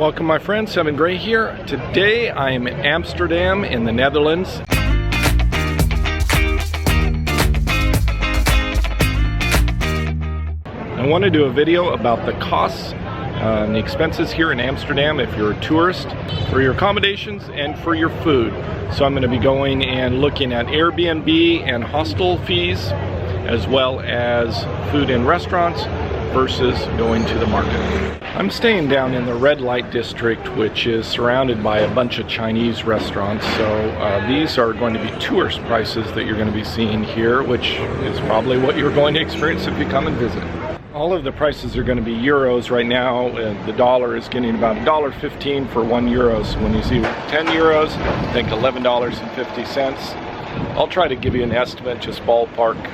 Welcome my friends, Seven Gray here. Today I am in Amsterdam in the Netherlands. I want to do a video about the costs and the expenses here in Amsterdam if you're a tourist, for your accommodations and for your food. So I'm going to be going and looking at Airbnb and hostel fees, as well as food in restaurants versus going to the market. I'm staying down in the red light district, which is surrounded by a bunch of Chinese restaurants. So these are going to be tourist prices that you're going to be seeing here, which is probably what you're going to experience if you come and visit. All of the prices are going to be euros right now. The dollar is getting about $1.15 for 1 euro. So when you see 10 euros, I think $11.50. I'll try to give you an estimate, just ballpark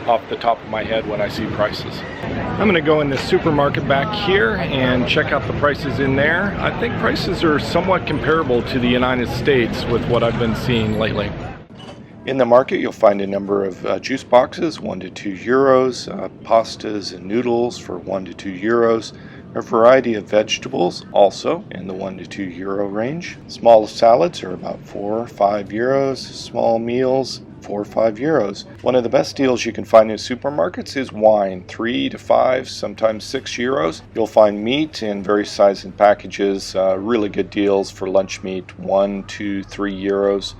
off the top of my head when I see prices. I'm going to go in the supermarket back here and check out the prices in there. I think prices are somewhat comparable to the United States with what I've been seeing lately. In the market you'll find a number of juice boxes, 1 to 2 euros, pastas and noodles for 1 to 2 euros, a variety of vegetables also in the 1 to 2 euro range. Small salads are about 4 or 5 euros, small meals 4 or 5 euros. One of the best deals you can find in supermarkets is wine, 3 to 5, sometimes 6 euros. You'll find meat in various sizes and packages, really good deals for lunch meat, 1, 2, 3 euros.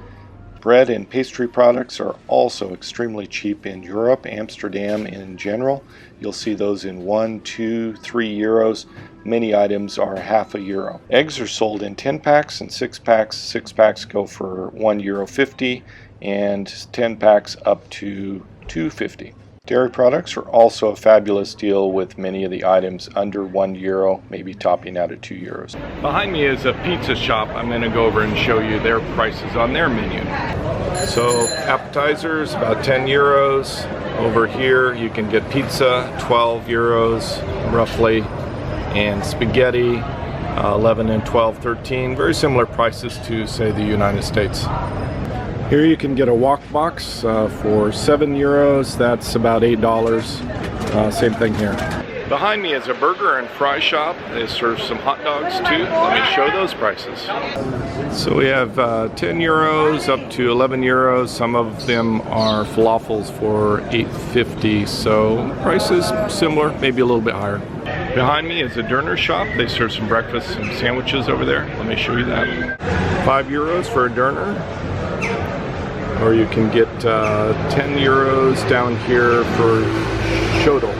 Bread and pastry products are also extremely cheap in Europe, Amsterdam in general. You'll see those in 1, 2, 3 euros. Many items are half a euro. Eggs are sold in 10 packs and 6 packs. 6 packs go for €1.50 and 10 packs up to €2.50. Dairy products are also a fabulous deal with many of the items under €1, maybe topping out at €2. Behind me is a pizza shop. I'm going to go over and show you their prices on their menu. So appetizers about 10 euros. Over here you can get pizza, 12 euros roughly, and spaghetti 11 and 12, 13. Very similar prices to, say, the United States. Here you can get a wok box for 7 euros. That's about $8. Same thing here. Behind me is a burger and fry shop. They serve some hot dogs too. Let me show those prices. So we have 10 euros up to 11 euros. Some of them are falafels for $8.50. So prices similar, maybe a little bit higher. Behind me is a doner shop. They serve some breakfast and sandwiches over there. Let me show you that. 5 euros for a doner. Or you can get 10 euros down here for shodel.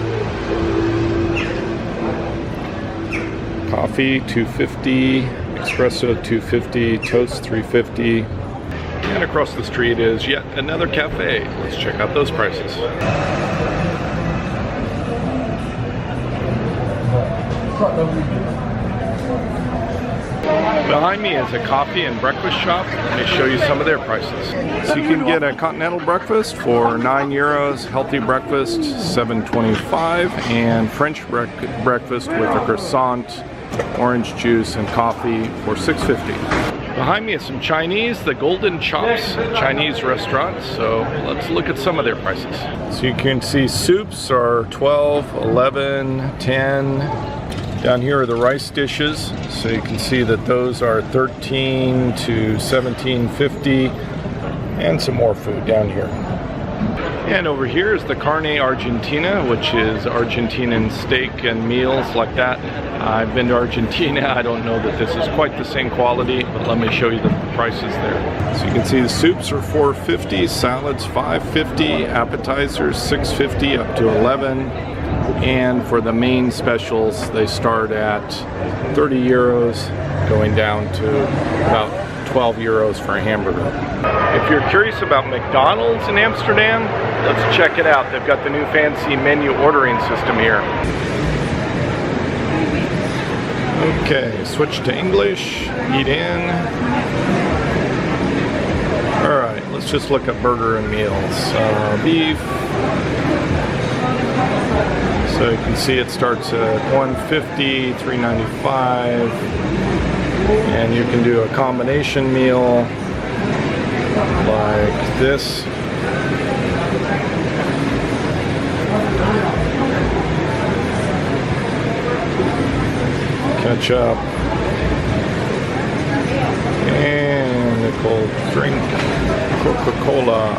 Coffee, $2.50. Espresso, $2.50. Toast, $3.50. And across the street is yet another cafe. Let's check out those prices. Behind me is a coffee and breakfast shop. Let me show you some of their prices. So you can get a continental breakfast for 9 euros, healthy breakfast $7.25, and French breakfast with a croissant, orange juice, and coffee for $6.50. Behind me is some Chinese, the Golden Chops Chinese restaurant. So let's look at some of their prices. So you can see soups are 12, 11, 10. Down here are the rice dishes, so you can see that those are 13 to 17.50, and some more food down here. And over here is the Carne Argentina, which is Argentinian steak and meals like that. I've been to Argentina. I don't know that this is quite the same quality, but let me show you the prices there. So you can see the soups are $4.50, salads $5.50, appetizers $6.50 up to 11. And for the main specials, they start at 30 euros, going down to about 12 euros for a hamburger. If you're curious about McDonald's in Amsterdam, let's check it out. They've got the new fancy menu ordering system here. Okay, switch to English, eat in. All right, let's just look at burger and meals. Beef. So you can see it starts at $1.50, $3.95, and you can do a combination meal like this. Ketchup, cold drink, Coca-Cola.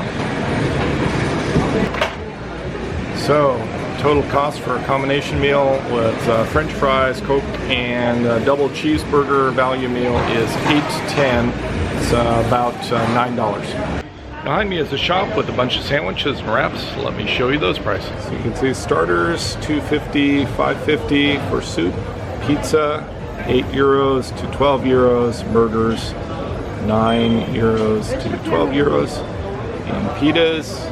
So, total cost for a combination meal with French fries, Coke, and a double cheeseburger value meal is $8.10. It's about $9. Behind me is a shop with a bunch of sandwiches and wraps. Let me show you those prices. So you can see starters, $2.50, $5.50 for soup. Pizza, €8 to €12. Burgers, €9 to €12. And pitas,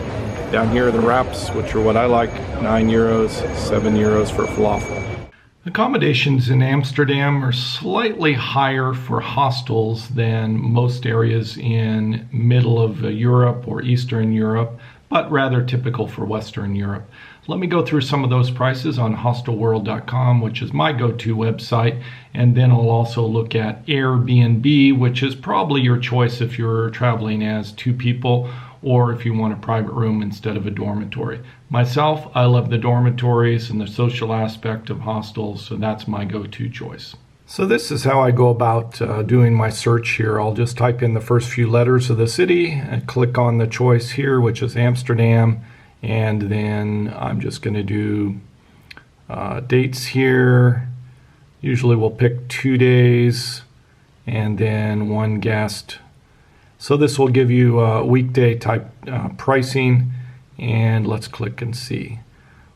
down here are the wraps, which are what I like, €9, €7 for falafel. Accommodations in Amsterdam are slightly higher for hostels than most areas in middle of Europe or Eastern Europe, but rather typical for Western Europe. Let me go through some of those prices on hostelworld.com, which is my go-to website, and then I'll also look at AirBnB, which is probably your choice if you're traveling as two people or if you want a private room instead of a dormitory. Myself, I love the dormitories and the social aspect of hostels, so that's my go-to choice. So this is how I go about doing my search here. I'll just type in the first few letters of the city and click on the choice here, which is Amsterdam, and then I'm just going to do dates here. Usually we'll pick 2 days and then one guest. So this will give you weekday type pricing, and let's click and see.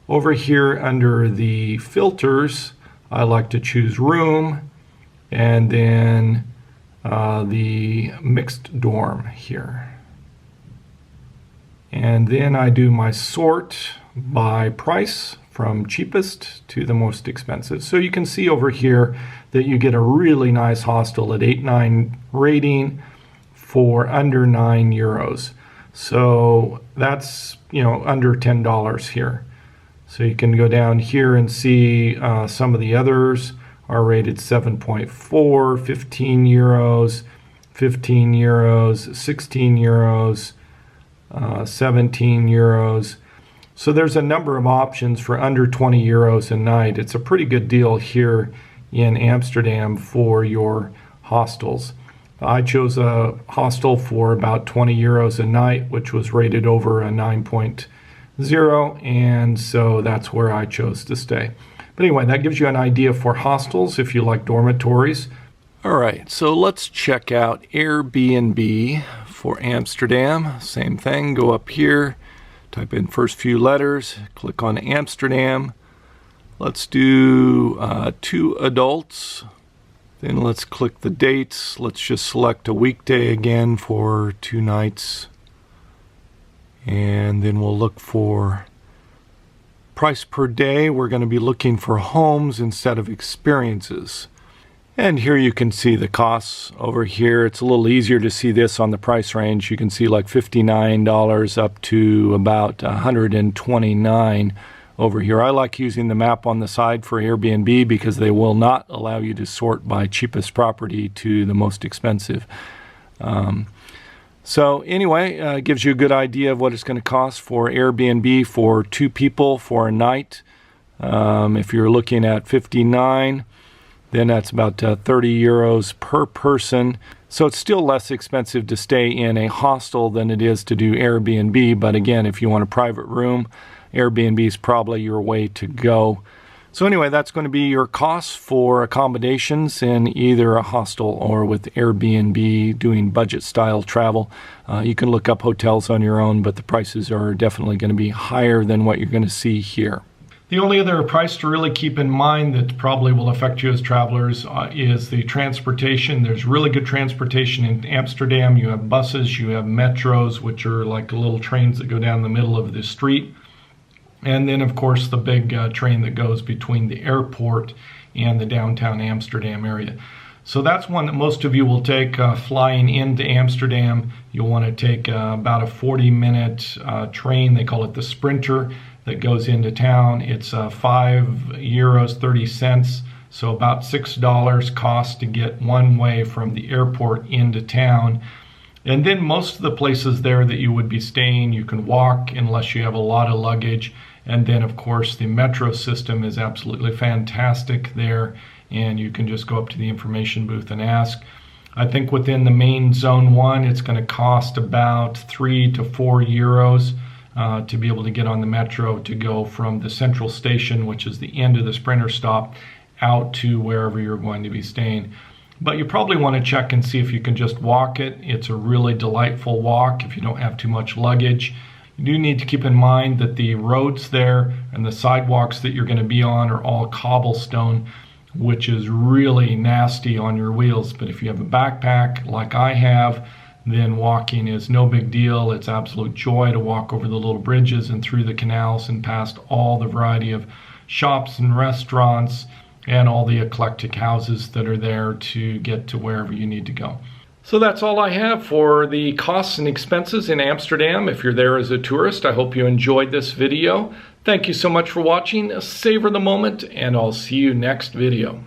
Over here under the filters, I like to choose room and then the mixed dorm here. And then I do my sort by price from cheapest to the most expensive. So you can see over here that you get a really nice hostel at 8.9 rating for under €9. So that's, under $10 here. So you can go down here and see some of the others are rated 7.4, €15, €15, €16, €17. So there's a number of options for under €20 a night. It's a pretty good deal here in Amsterdam for your hostels. I chose a hostel for about €20 a night, which was rated over a 9.0, and so that's where I chose to stay. But anyway, that gives you an idea for hostels if you like dormitories. All right, so let's check out AirBnB for Amsterdam. Same thing, go up here, type in first few letters, click on Amsterdam. Let's do 2 adults. Then let's click the dates. Let's just select a weekday again for 2 nights. And then we'll look for price per day. We're going to be looking for homes instead of experiences. And here you can see the costs over here. It's a little easier to see this on the price range. You can see like $59 up to about $129 over here. I like using the map on the side for Airbnb because they will not allow you to sort by cheapest property to the most expensive. So anyway, it gives you a good idea of what it's going to cost for Airbnb for 2 people for a night. If you're looking at 59, then that's about €30 per person. So it's still less expensive to stay in a hostel than it is to do Airbnb. But again, if you want a private room, Airbnb is probably your way to go. So anyway, that's going to be your costs for accommodations in either a hostel or with Airbnb doing budget style travel. You can look up hotels on your own, but the prices are definitely going to be higher than what you're going to see here. The only other price to really keep in mind that probably will affect you as travelers is the transportation. There's really good transportation in Amsterdam. You have buses, you have metros, which are like little trains that go down the middle of the street. And then, of course, the big train that goes between the airport and the downtown Amsterdam area. So that's one that most of you will take flying into Amsterdam. You'll want to take about a 40-minute train. They call it the Sprinter that goes into town. It's €5.30, so about $6 cost to get one way from the airport into town. And then most of the places there that you would be staying, you can walk unless you have a lot of luggage. And then, of course, the metro system is absolutely fantastic there, and you can just go up to the information booth and ask. I think within the main zone 1 it's going to cost about 3 to 4 euros to be able to get on the metro to go from the central station, which is the end of the Sprinter stop, out to wherever you're going to be staying. But you probably want to check and see if you can just walk it. It's a really delightful walk if you don't have too much luggage. You do need to keep in mind that the roads there and the sidewalks that you're going to be on are all cobblestone, which is really nasty on your wheels. But if you have a backpack like I have, then walking is no big deal. It's absolute joy to walk over the little bridges and through the canals and past all the variety of shops and restaurants and all the eclectic houses that are there to get to wherever you need to go. So that's all I have for the costs and expenses in Amsterdam if you're there as a tourist. I hope you enjoyed this video. Thank you so much for watching. Savor the moment, and I'll see you next video.